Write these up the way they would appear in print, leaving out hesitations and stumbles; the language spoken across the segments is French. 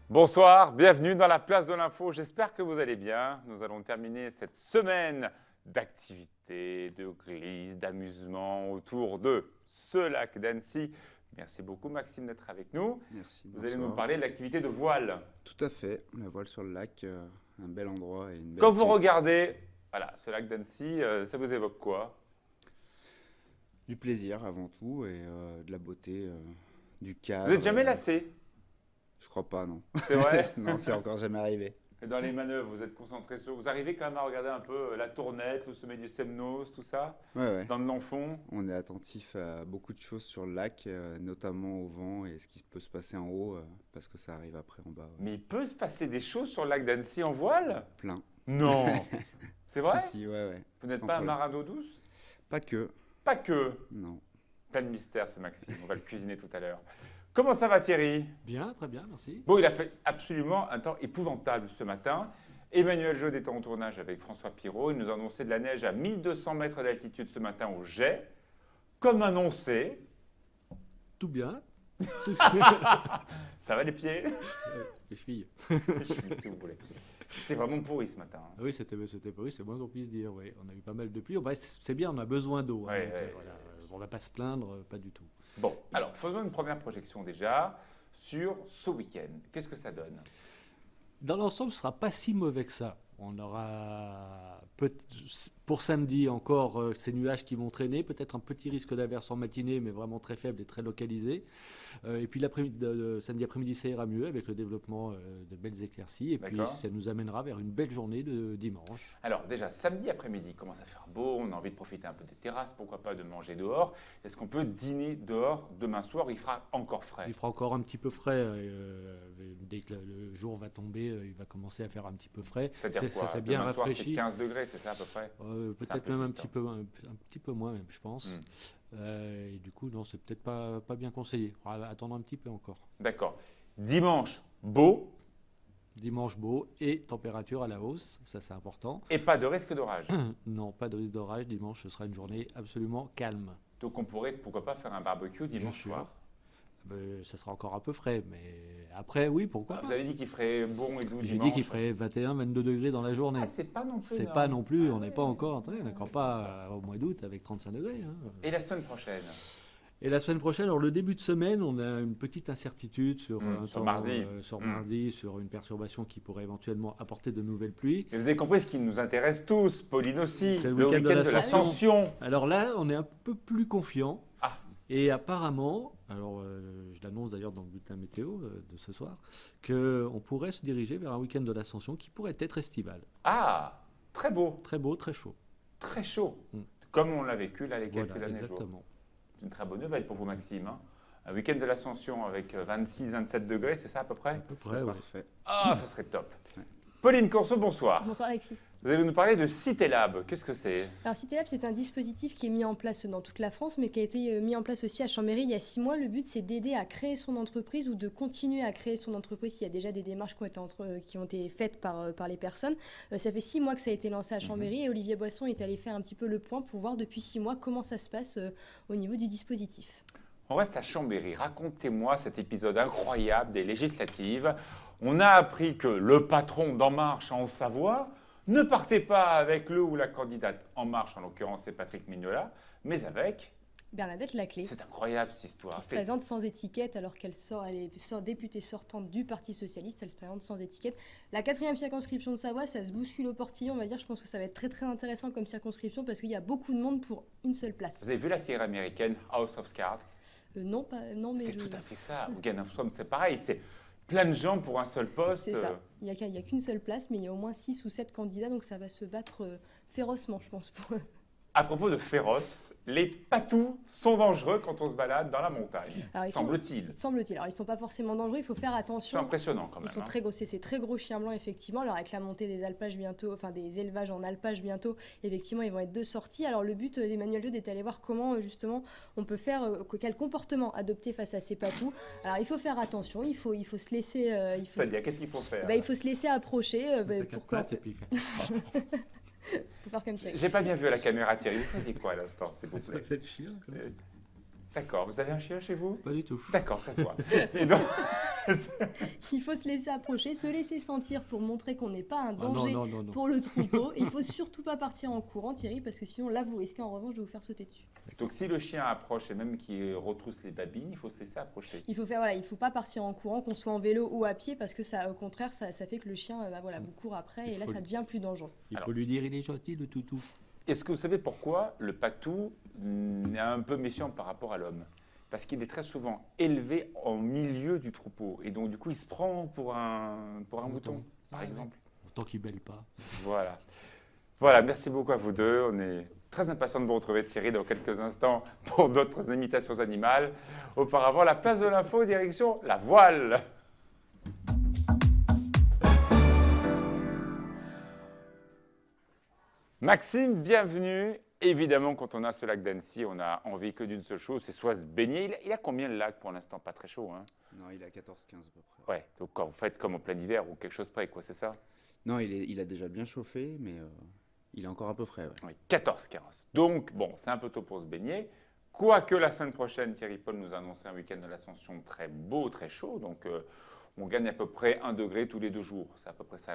Bonsoir, bienvenue dans la place de l'info. J'espère que vous allez bien. Nous allons terminer cette semaine d'activités, de glisses, d'amusement autour de ce lac d'Annecy. Merci beaucoup Maxime d'être avec nous. Merci. Vous allez nous parler de l'activité de voile. Tout à fait, la voile sur le lac, un bel endroit et une belle Quand vous activité. regardez ce lac d'Annecy, ça vous évoque quoi? Du plaisir avant tout et de la beauté, du cadre. Vous n'êtes jamais lassé? Je crois pas, non. C'est vrai? Non, c'est encore jamais arrivé. Et dans les manœuvres, vous êtes concentré sur... Vous arrivez quand même à regarder un peu la Tournette, le sommet du Semnos, tout ça, Ouais. dans le Nanfond? On est attentif à beaucoup de choses sur le lac, notamment au vent et ce qui peut se passer en haut, parce que ça arrive après en bas. Ouais. Mais il peut se passer des choses sur le lac d'Annecy en voile? Plein. Non. C'est vrai? Si, ouais. Vous n'êtes Sans pas un problème. marin d'eau douce? Pas que, Pas que. non. Plein de mystères ce Maxime, on va le cuisiner tout à l'heure. Comment ça va Thierry? Bien, très bien, merci. Bon, il a fait absolument un temps épouvantable ce matin. Emmanuel Jaude est en tournage avec François Pirot. Il nous a annoncé de la neige à 1200 mètres d'altitude ce matin au Jet. Comme annoncé, Tout bien. ça va les pieds? Les chevilles. Si vous voulez. C'est vraiment pourri ce matin. hein. Oui, c'était pourri, c'est moins qu'on puisse dire. Oui. On a eu pas mal de pluie. Bah, c'est bien, on a besoin d'eau. Ouais, donc, ouais. voilà, on ne va pas se plaindre, pas du tout. Bon, alors faisons une première projection déjà sur ce week-end. Qu'est-ce que ça donne? Dans l'ensemble, ce ne sera pas si mauvais que ça. On aura pour samedi encore ces nuages qui vont traîner, peut-être un petit risque d'averse en matinée, mais vraiment très faible et très localisé. Et puis samedi après-midi, ça ira mieux avec le développement de belles éclaircies. Et puis D'accord. ça nous amènera vers une belle journée de dimanche. Alors déjà, samedi après-midi, il commence à faire beau, on a envie de profiter un peu des terrasses, pourquoi pas de manger dehors. Est-ce qu'on peut dîner dehors demain soir? Il fera encore frais. Il fera encore un petit peu frais. Dès que le jour va tomber, il va commencer à faire un petit peu frais. C'est-à-dire quoi? Ça s'est bien Demain soir, c'est rafraîchi. 15 degrés, c'est ça à peu près? C'est un Peut-être peu même juste, un petit peu moins, même, je pense. Et du coup, non, c'est peut-être pas bien conseillé. On va attendre un petit peu encore. D'accord. Dimanche, beau Dimanche beau et température à la hausse, ça c'est important. et pas de risque d'orage. Non, pas de risque d'orage. Dimanche, ce sera une journée absolument calme. Donc on pourrait, pourquoi pas, faire un barbecue dimanche sûr. soir. Ça sera encore un peu frais, mais après, oui, pourquoi Ah, pas. vous avez dit qu'il ferait bon et doux J'ai dimanche. dit qu'il ferait 21-22 degrés dans la journée. Ah, c'est pas non plus. C'est énorme. pas non plus, Ah on n'est ouais. pas encore, on n'est encore pas au mois d'août avec 35 degrés. hein. Et la semaine prochaine? Et la semaine prochaine, alors le début de semaine, on a une petite incertitude sur un sur temps, mardi. sur mardi, sur une perturbation qui pourrait éventuellement apporter de nouvelles pluies. Et vous avez compris ce qui nous intéresse tous, Pauline aussi, C'est le le week-end week-end de de l'Ascension. l'Ascension. Alors là, on est un peu plus confiant. Ah. Et apparemment, alors je l'annonce d'ailleurs dans le bulletin météo de ce soir, qu'on pourrait se diriger vers un week-end de l'Ascension qui pourrait être estival. Ah, très beau, Très beau, très chaud. très chaud, Mm. comme on l'a vécu là les quelques Voilà, derniers jours. exactement. C'est une très bonne nouvelle pour vous, Maxime. hein. Un week-end de l'Ascension avec 26-27 degrés, c'est ça à peu près? À peu C'est près, ouais. parfait. Ah, ça serait top. Ouais. Pauline Corso, bonsoir. Bonsoir Alexis. Vous allez nous parler de Citélab. Qu'est-ce que c'est? Alors Citélab, c'est un dispositif qui est mis en place dans toute la France, mais qui a été mis en place aussi à Chambéry il y a 6 mois. Le but, c'est d'aider à créer son entreprise ou de continuer à créer son entreprise s'il y a déjà des démarches qui ont été faites par les personnes. Ça fait 6 mois que ça a été lancé à Chambéry et Olivier Boisson est allé faire un petit peu le point pour voir depuis 6 mois comment ça se passe au niveau du dispositif. On reste à Chambéry. Racontez-moi cet épisode incroyable des législatives. On a appris que le patron d'En Marche en Savoie ne partait pas avec le ou la candidate En Marche, en l'occurrence c'est Patrick Mignola, mais avec... Bernadette Laclé, C'est incroyable cette histoire. qui se C'est- présente sans étiquette alors qu'elle elle est députée sortante du Parti Socialiste, elle se présente sans étiquette. La 4e circonscription de Savoie, ça se bouscule au portillon, on va dire. Je pense que ça va être très très intéressant comme circonscription parce qu'il y a beaucoup de monde pour une seule place. Vous avez vu la série américaine House of Cards? Non, mais C'est tout à fait ça. Ou Game of Thrones, c'est pareil. C'est plein de gens pour un seul poste. c'est ça. Il n'y a qu'une seule place, mais il y a au moins 6 ou 7 candidats, donc ça va se battre férocement, je pense, pour eux. À propos de féroce, les patous sont dangereux quand on se balade dans la montagne, Alors, ils sont- semble-t-il. Semble-t-il. Alors, ils ne sont pas forcément dangereux, il faut faire C'est attention. impressionnant quand même. Ils sont hein. très gros, c'est ces très gros chiens blancs, effectivement. Alors, avec la montée des alpages bientôt, enfin des élevages en alpage bientôt, effectivement, ils vont être de sortie. Alors, le but d'Emmanuel Jaude est d'aller voir comment, justement, on peut faire, quel comportement adopter face à ces patous. Alors, il faut faire attention, il faut se laisser. C'est-à-dire, qu'est-ce qu'il faut faire? Il faut se laisser approcher T'as pour quatre pattes et puis faut faire comme Thierry. J'ai pas bien vu à la caméra, Thierry. Vous faisiez quoi à l'instant, s'il vous plaît? c'est le chien. Comme ça. D'accord. Vous avez un chien chez vous? Pas du tout. D'accord, ça se voit. Et donc, Il faut se laisser approcher, se laisser sentir pour montrer qu'on n'est pas un Ah, danger non, non, non. pour le troupeau. Et il faut surtout pas partir en courant, Thierry, parce que sinon là, vous risquez en revanche de vous faire sauter dessus. Donc si le chien approche et même qu'il retrousse les babines, il faut se laisser approcher. Il faut faire, voilà, il faut pas partir en courant, qu'on soit en vélo ou à pied, parce que ça, au contraire, ça fait que le chien, voilà, vous court après, et là, faut ça devient plus dangereux. Il Alors. faut lui dire il est gentil, le toutou. Est-ce que vous savez pourquoi le patou est un peu méfiant par rapport à l'homme? Parce qu'il est très souvent élevé en milieu du troupeau. Et donc, du coup, il se prend pour un mouton, par Ouais, exemple. Tant qu'il bêle pas. Voilà. Voilà, merci beaucoup à vous deux. On est très impatients de vous retrouver, Thierry, dans quelques instants pour d'autres imitations animales. Auparavant, la place de l'info, direction la voile. Maxime, bienvenue. Évidemment, quand on a ce lac d'Annecy, on a envie que d'une seule chose, c'est soit se baigner. Il a combien le lac pour l'instant? Pas très chaud, hein? Non, il est à 14-15 à peu près. Ouais, donc quand vous faites comme en plein hiver ou quelque chose près, quoi, c'est ça? Non, il a déjà bien chauffé, mais il est encore un peu frais. Ouais. Oui, 14-15. Donc, bon, c'est un peu tôt pour se baigner. Quoique la semaine prochaine, Thierry Paul nous a annoncé un week-end de l'Ascension très beau, très chaud. Donc, on gagne à peu près 1 degré tous les 2 jours. C'est à peu près ça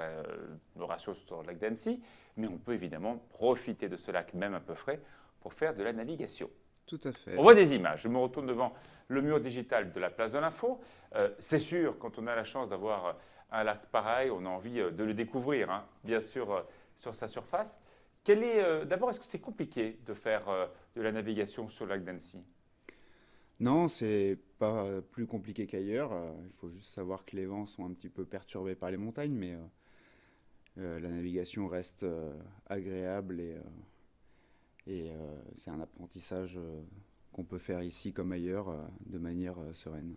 le ratio sur le lac d'Annecy. Mais on peut évidemment profiter de ce lac, même un peu frais, pour faire de la navigation. Tout à fait. On voit des images. Je me retourne devant le mur digital de la place de l'Info. C'est sûr, quand on a la chance d'avoir un lac pareil, on a envie de le découvrir, hein, bien sûr, sur sa surface. D'abord, est-ce que c'est compliqué de faire de la navigation sur le lac d'Annecy? Non, c'est pas plus compliqué qu'ailleurs. Il faut juste savoir que les vents sont un petit peu perturbés par les montagnes, mais la navigation reste agréable et c'est un apprentissage qu'on peut faire ici comme ailleurs de manière sereine.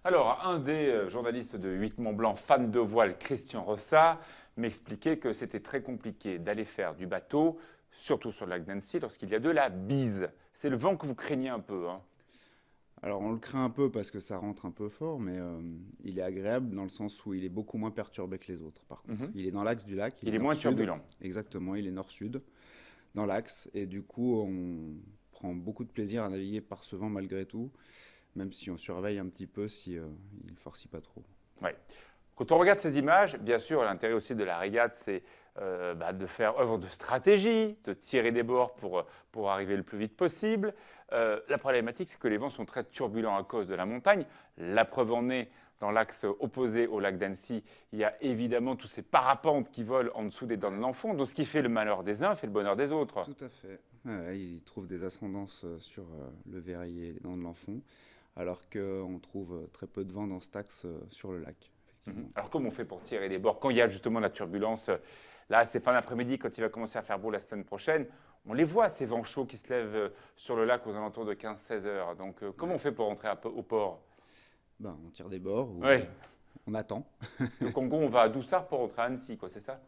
Alors, un des journalistes de 8 Mont Blanc, fan de voile, Christian Rossa, m'expliquait que c'était très compliqué d'aller faire du bateau, surtout sur le lac d'Annecy, lorsqu'il y a de la bise. C'est le vent que vous craignez un peu, hein? Alors on le craint un peu parce que ça rentre un peu fort, mais il est agréable dans le sens où il est beaucoup moins perturbé que les autres. Par contre, il est dans l'axe du lac. Il est moins nord-sud. turbulent. Exactement, il est nord-sud dans l'axe et du coup on prend beaucoup de plaisir à naviguer par ce vent malgré tout, même si on surveille un petit peu si il ne forcit pas trop. Ouais. Quand on regarde ces images, bien sûr, l'intérêt aussi de la régate, c'est de faire œuvre de stratégie, de tirer des bords pour arriver le plus vite possible. La problématique, c'est que les vents sont très turbulents à cause de la montagne. La preuve en est, dans l'axe opposé au lac d'Annecy, il y a évidemment tous ces parapentes qui volent en dessous des dents de l'Enfant. Donc ce qui fait le malheur des uns fait le bonheur des autres. Tout à fait. Ouais, ils trouvent des ascendances sur le Verrier et les dents de l'Enfant, alors qu'on trouve très peu de vent dans cet axe sur le lac. Alors comment on fait pour tirer des bords quand il y a justement la turbulence? Là, c'est fin d'après-midi, quand il va commencer à faire beau la semaine prochaine. On les voit, ces vents chauds qui se lèvent sur le lac aux alentours de 15-16 heures. Donc comment on fait pour rentrer au port? Ben, on tire des bords ou Ouais. on attend. Donc en gros, on va à Doussard pour rentrer à Annecy, quoi, c'est ça?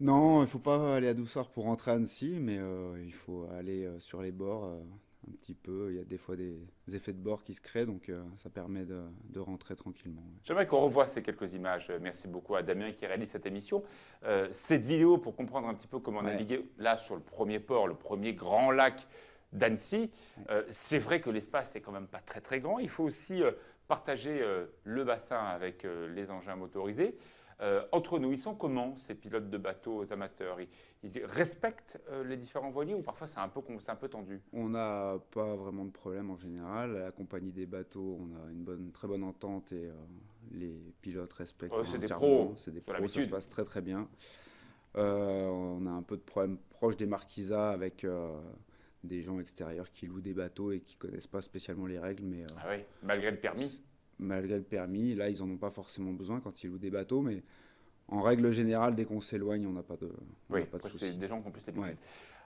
Non, il ne faut pas aller à Doussard pour rentrer à Annecy, mais il faut aller sur les bords un petit peu. Il y a des fois des effets de bord qui se créent, donc ça permet de rentrer tranquillement. Ouais. J'aimerais qu'on revoie ces quelques images. Merci beaucoup à Damien qui réalise cette émission. Cette vidéo, pour comprendre un petit peu comment naviguer là sur le premier port, le premier grand lac d'Annecy, c'est vrai que l'espace n'est quand même pas très très grand. Il faut aussi partager le bassin avec les engins motorisés. Entre nous, ils sont comment ces pilotes de bateaux amateurs? Ils respectent les différents voiliers ou parfois c'est un peu tendu? On n'a pas vraiment de problème en général. La compagnie des bateaux, on a une très bonne entente et les pilotes respectent. C'est des entièrement. pros, C'est des sur pros, ça se l'habitude. passe très très bien. On a un peu de problème proche des marquisats avec des gens extérieurs qui louent des bateaux et qui ne connaissent pas spécialement les règles, mais Ah oui, malgré le permis. malgré le permis, là ils n'en ont pas forcément besoin quand ils louent des bateaux, mais en règle générale, dès qu'on s'éloigne, on n'a pas de, on Oui, n'a pas de après, c'est soucis. des gens qui ont plus l'habitude. Ouais.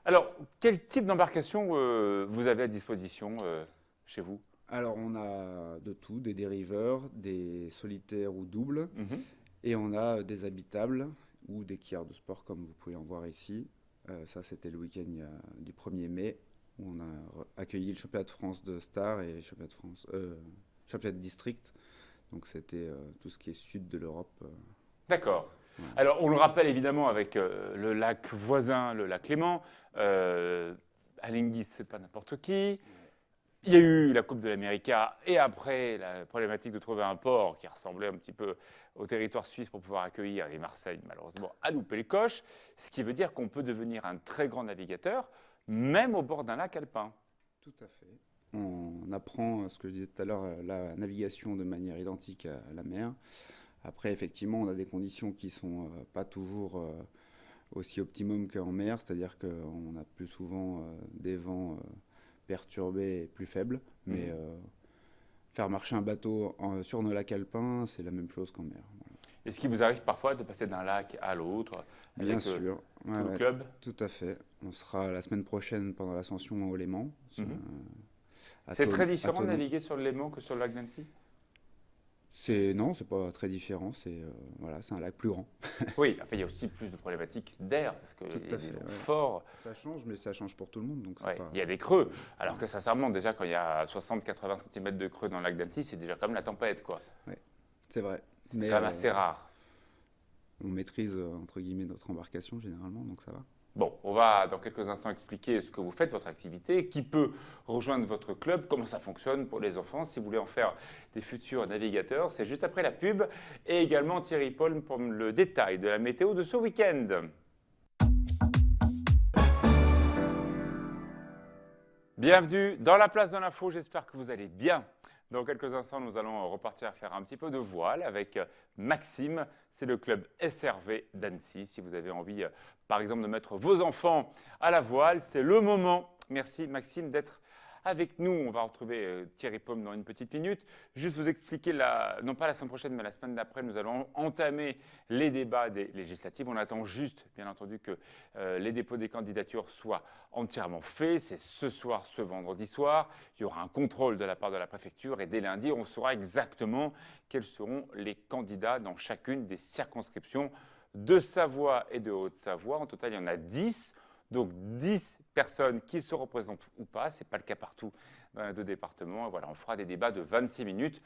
Alors, quel type d'embarcation vous avez à disposition chez vous? Alors on a de tout, des dériveurs, des solitaires ou doubles, et on a des habitables ou des quillards de sport comme vous pouvez en voir ici. Ça c'était le week-end du 1er mai où on a accueilli le championnat de France de Star et championnat de district. Donc c'était tout ce qui est sud de l'Europe. D'accord. Ouais. Alors, on le rappelle évidemment avec le lac voisin, le lac Léman. Alinghi, c'est pas n'importe qui. Il y a eu la Coupe de l'Amérique et après la problématique de trouver un port qui ressemblait un petit peu au territoire suisse pour pouvoir accueillir, et Marseille malheureusement a loupé le coche, ce qui veut dire qu'on peut devenir un très grand navigateur, même au bord d'un lac alpin. Tout à fait. On apprend, ce que je disais tout à l'heure, la navigation de manière identique à la mer. Après, effectivement, on a des conditions qui ne sont pas toujours aussi optimum qu'en mer, c'est-à-dire qu'on a plus souvent des vents perturbés et plus faibles. Mais faire marcher un bateau sur nos lacs alpins, c'est la même chose qu'en mer. Voilà. Est-ce qu'il vous arrive parfois de passer d'un lac à l'autre avec Bien sûr. tout le club? Tout à fait. On sera la semaine prochaine pendant l'ascension au Léman. C'est très différent de naviguer sur le Léman que sur le lac d'Annecy? Non, c'est pas très différent. C'est un lac plus grand. Oui, enfin, il y a aussi plus de problématiques d'air parce que Tout il y a à des fait, vents ouais. forts. Ça change, mais ça change pour tout le monde. Donc Ouais, pas... il y a des creux. Alors que sincèrement, déjà quand il y a 60-80 cm de creux dans le lac d'Annecy, c'est déjà comme la tempête, quoi. C'est vrai. C'est Mais, quand même assez rare. On maîtrise, entre guillemets, notre embarcation généralement, donc ça va. Bon, on va dans quelques instants expliquer ce que vous faites, votre activité, qui peut rejoindre votre club, comment ça fonctionne pour les enfants, si vous voulez en faire des futurs navigateurs. C'est juste après la pub et également Thierry Paul pour le détail de la météo de ce week-end. Bienvenue dans la place de l'info, j'espère que vous allez bien. Dans quelques instants, nous allons repartir faire un petit peu de voile avec Maxime. C'est le club SRV d'Annecy. Si vous avez envie, par exemple, de mettre vos enfants à la voile, c'est le moment. Merci Maxime d'être avec nous. On va retrouver Thierry Paume dans une petite minute. Juste vous expliquer, non pas la semaine prochaine, mais la semaine d'après, nous allons entamer les débats des législatives. On attend juste, bien entendu, que les dépôts des candidatures soient entièrement faits. C'est ce soir, ce vendredi soir. Il y aura un contrôle de la part de la préfecture et dès lundi, on saura exactement quels seront les candidats dans chacune des circonscriptions de Savoie et de Haute-Savoie. En total, il y en a 10. Donc 10 personnes qui se représentent ou pas, ce n'est pas le cas partout dans les deux départements. Et voilà, on fera des débats de 26 minutes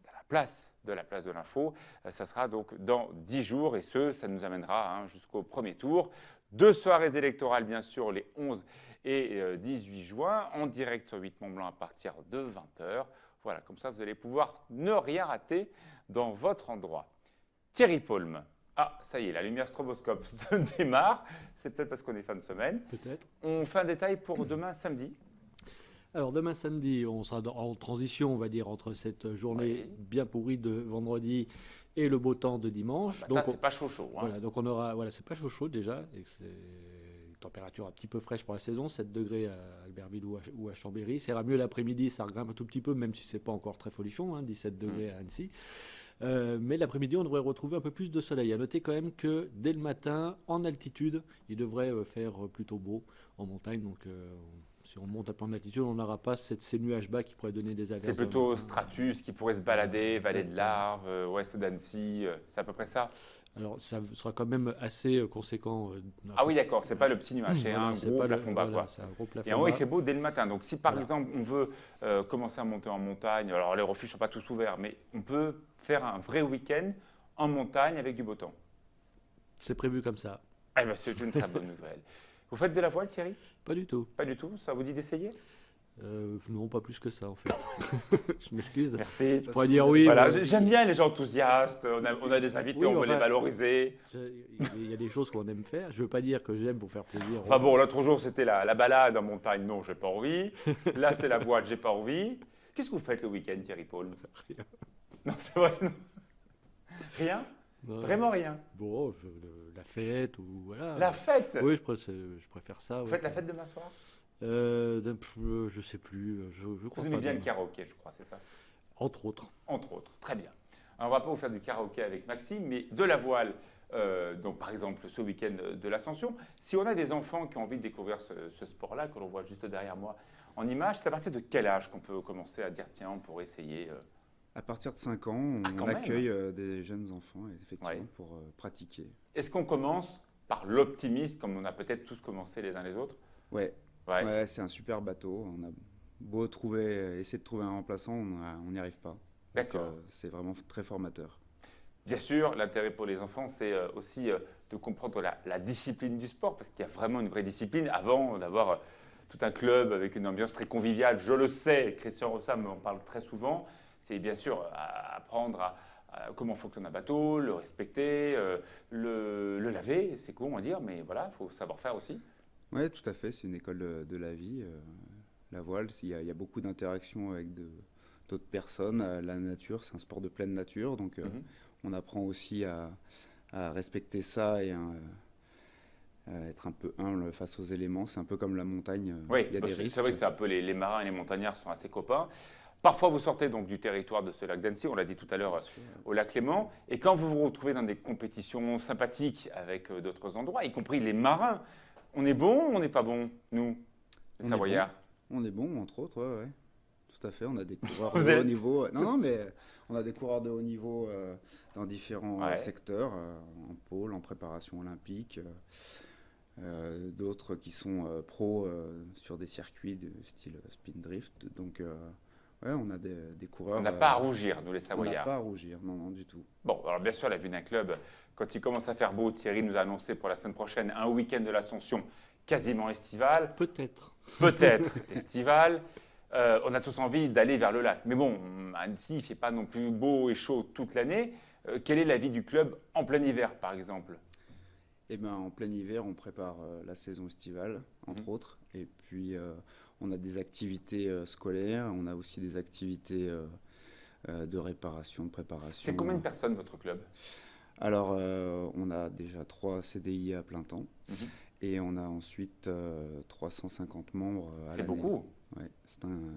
à la place de l'info. Ça sera donc dans 10 jours et ça nous amènera jusqu'au premier tour. 2 soirées électorales, bien sûr, les 11 et 18 juin, en direct sur 8 Mont-Blanc à partir de 20h. Voilà, comme ça, vous allez pouvoir ne rien rater dans votre endroit. Thierry Paume. Ah, ça y est, la lumière stroboscope se démarre. C'est peut-être parce qu'on est fin de semaine. Peut-être. On fait un détail pour demain samedi. Alors demain samedi, on sera en transition, on va dire, entre cette journée bien pourrie de vendredi et le beau temps de dimanche. Donc c'est pas chaud. Voilà, donc on aura, c'est pas chaud déjà, et c'est une température un petit peu fraîche pour la saison, 7 degrés à Albertville ou à Chambéry. Ça ira mieux l'après-midi, ça regrimpe un tout petit peu, même si c'est pas encore très folichon, 17 degrés à Annecy. Mais l'après-midi, on devrait retrouver un peu plus de soleil. À noter quand même que dès le matin, en altitude, il devrait faire plutôt beau en montagne. Donc, si on monte un peu en altitude, on n'aura pas ces nuages bas qui pourraient donner des averses. C'est plutôt stratus qui pourrait se balader, vallée de l'Arve, ouest d'Annecy. C'est à peu près ça? Alors, ça sera quand même assez conséquent. Ah oui, d'accord. C'est pas le petit nuage, c'est un gros plafond bas, quoi. C'est un gros plafond et en haut, bas. il fait beau dès le matin. Donc, si par exemple, on veut commencer à monter en montagne, alors les refuges ne sont pas tous ouverts, mais on peut faire un vrai week-end en montagne avec du beau temps. C'est prévu comme ça. Eh ben, c'est une très bonne nouvelle. Vous faites de la voile, Thierry? Pas du tout. Pas du tout? Ça vous dit d'essayer? Non, pas plus que ça, en fait. Je m'excuse. Merci. Je pourrais dire oui. Voilà, j'aime bien les gens enthousiastes. On a des invités, Oui, on veut les valoriser. Il y a des choses qu'on aime faire. Je ne veux pas dire que j'aime pour faire plaisir. Enfin bon, l'autre jour, c'était la balade en montagne. Non, j'ai pas envie. Là, c'est la voile, j'ai pas envie. Qu'est-ce que vous faites le week-end, Thierry Paul? Rien. Non, c'est vrai, non. Rien? Non. Vraiment rien? Bon, la fête ou voilà. La fête? Oui, je préfère ça. Vous faites la fête demain soir? Je sais plus. Je crois Vous aimez pas bien le demain. karaoké, je crois, c'est ça? Entre autres. Entre autres, très bien. Alors, on ne va pas vous faire du karaoké avec Maxime, mais de la voile, donc par exemple ce week-end de l'Ascension. Si on a des enfants qui ont envie de découvrir ce sport-là, que l'on voit juste derrière moi en image, c'est à partir de quel âge qu'on peut commencer à dire tiens, on pourrait essayer À partir de 5 ans, on quand même. accueille des jeunes enfants, effectivement, Ouais. pour pratiquer. Est-ce qu'on commence par l'optimisme, comme on a peut-être tous commencé les uns les autres? Ouais, Ouais. ouais, c'est un super bateau. On a beau essayer de trouver un remplaçant, on n'y arrive pas. D'accord. Donc, c'est vraiment très formateur. Bien sûr, l'intérêt pour les enfants, c'est aussi de comprendre la discipline du sport, parce qu'il y a vraiment une vraie discipline avant d'avoir tout un club avec une ambiance très conviviale. Je le sais, Christian Rossam en parle très souvent. C'est bien sûr apprendre à comment fonctionne un bateau, le respecter, le laver, c'est con à dire, mais voilà, il faut savoir faire aussi. Oui, tout à fait, c'est une école de la vie. La voile, il y a beaucoup d'interactions avec d'autres personnes. La nature, c'est un sport de pleine nature, donc on apprend aussi à respecter ça et à être un peu humble face aux éléments. C'est un peu comme la montagne, Oui, il y a des risques. c'est vrai que c'est un peu les marins et les montagnards sont assez copains. Parfois, vous sortez donc du territoire de ce lac d'Annecy, on l'a dit tout à l'heure au lac Léman, et quand vous vous retrouvez dans des compétitions sympathiques avec d'autres endroits, y compris les marins, on est bon ou on n'est pas bon, nous, les On est Savoyards? On est bon, entre autres, ouais. Tout à fait, on a des coureurs Vous de haut êtes- niveau. Non, mais on a des coureurs de haut niveau dans différents Ouais. secteurs, en pôle, en préparation olympique, d'autres qui sont pros sur des circuits de style spin drift. Donc, ouais, on a des coureurs. On n'a pas à rougir, nous, les on n'a Savoyards. pas à rougir, non, non, du tout. Bon, alors bien sûr, la vue d'un club, quand il commence à faire beau, Thierry nous a annoncé pour la semaine prochaine un week-end de l'Ascension quasiment estival, Peut-être. peut-être estival. On a tous envie d'aller vers le lac. Mais bon, à Annecy, il ne fait pas non plus beau et chaud toute l'année. Quelle est la vie du club en plein hiver, par exemple? Eh ben, en plein hiver, on prépare la saison estivale, entre autres. Et puis, on a des activités scolaires, on a aussi des activités de réparation, de préparation. C'est combien de personnes, votre club? Alors, on a déjà 3 CDI à plein temps. Mhm. Et on a ensuite 350 membres à C'est l'année. beaucoup. Ouais,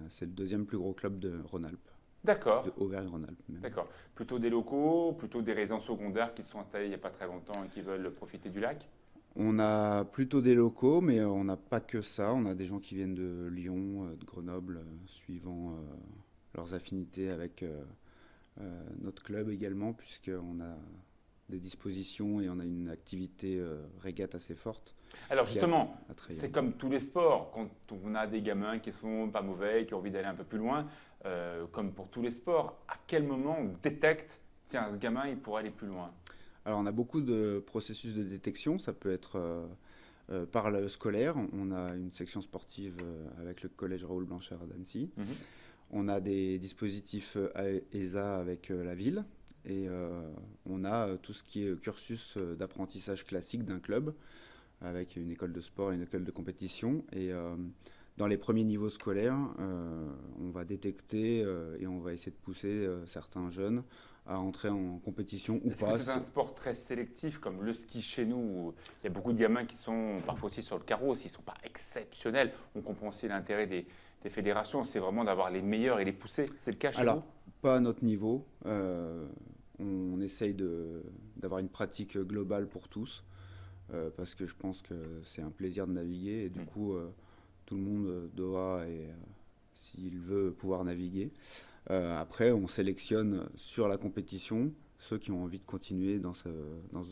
c'est le deuxième plus gros club de Rhône-Alpes, D'accord. de Auvergne-Rhône-Alpes même. D'accord. Plutôt des locaux, plutôt des résidents secondaires qui sont installés il n'y a pas très longtemps et qui veulent profiter du lac? On a plutôt des locaux, mais on n'a pas que ça. On a des gens qui viennent de Lyon, de Grenoble, suivant leurs affinités avec notre club également, puisqu'on a des dispositions et on a une activité régate assez forte Alors justement, à Tréguier. c'est comme tous les sports, quand on a des gamins qui sont pas mauvais, qui ont envie d'aller un peu plus loin, comme pour tous les sports, à quel moment on détecte, tiens, ce gamin, il pourrait aller plus loin? Alors on a beaucoup de processus de détection, ça peut être par le scolaire. On a une section sportive avec le collège Raoul Blanchard d'Annecy. Mhm. On a des dispositifs ESA avec la ville. Et on a tout ce qui est cursus d'apprentissage classique d'un club, avec une école de sport et une école de compétition. Et dans les premiers niveaux scolaires, on va détecter et on va essayer de pousser certains jeunes à entrer en compétition ou Est-ce pas. que c'est un sport très sélectif comme le ski chez nous où il y a beaucoup de gamins qui sont parfois aussi sur le carreau, s'ils ne sont pas exceptionnels. On comprend aussi l'intérêt des fédérations, c'est vraiment d'avoir les meilleurs et les pousser. C'est le cas chez Alors, vous? pas à notre niveau. On essaye d'avoir une pratique globale pour tous, parce que je pense que c'est un plaisir de naviguer et du coup, tout le monde doit, et s'il veut, pouvoir naviguer. Après, on sélectionne sur la compétition ceux qui ont envie de continuer dans ce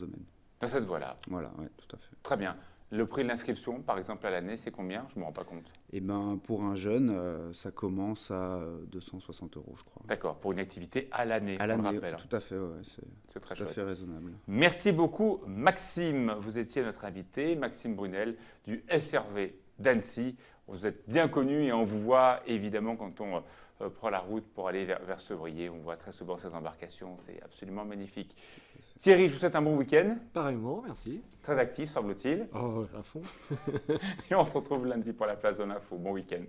domaine. Dans cette voie-là. Voilà, ouais, tout à fait. Très bien. Le prix de l'inscription, par exemple, à l'année, c'est combien? Je ne me rends pas compte. Et ben, pour un jeune, ça commence à 260 €, je crois. D'accord, pour une activité à l'année, À on le l'année, rappelle. tout à fait, ouais, C'est très tout à chouette. fait raisonnable. Merci beaucoup, Maxime. Vous étiez notre invité, Maxime Brunel, du SRV d'Annecy. Vous êtes bien connu et on vous voit évidemment quand on prend la route pour aller vers Sevrier. On voit très souvent ces embarcations, c'est absolument magnifique. Thierry, je vous souhaite un bon week-end, Pareillement, merci. très actif semble-t-il. Oh, à fond. Et on se retrouve lundi pour la place de l'info. Bon week-end.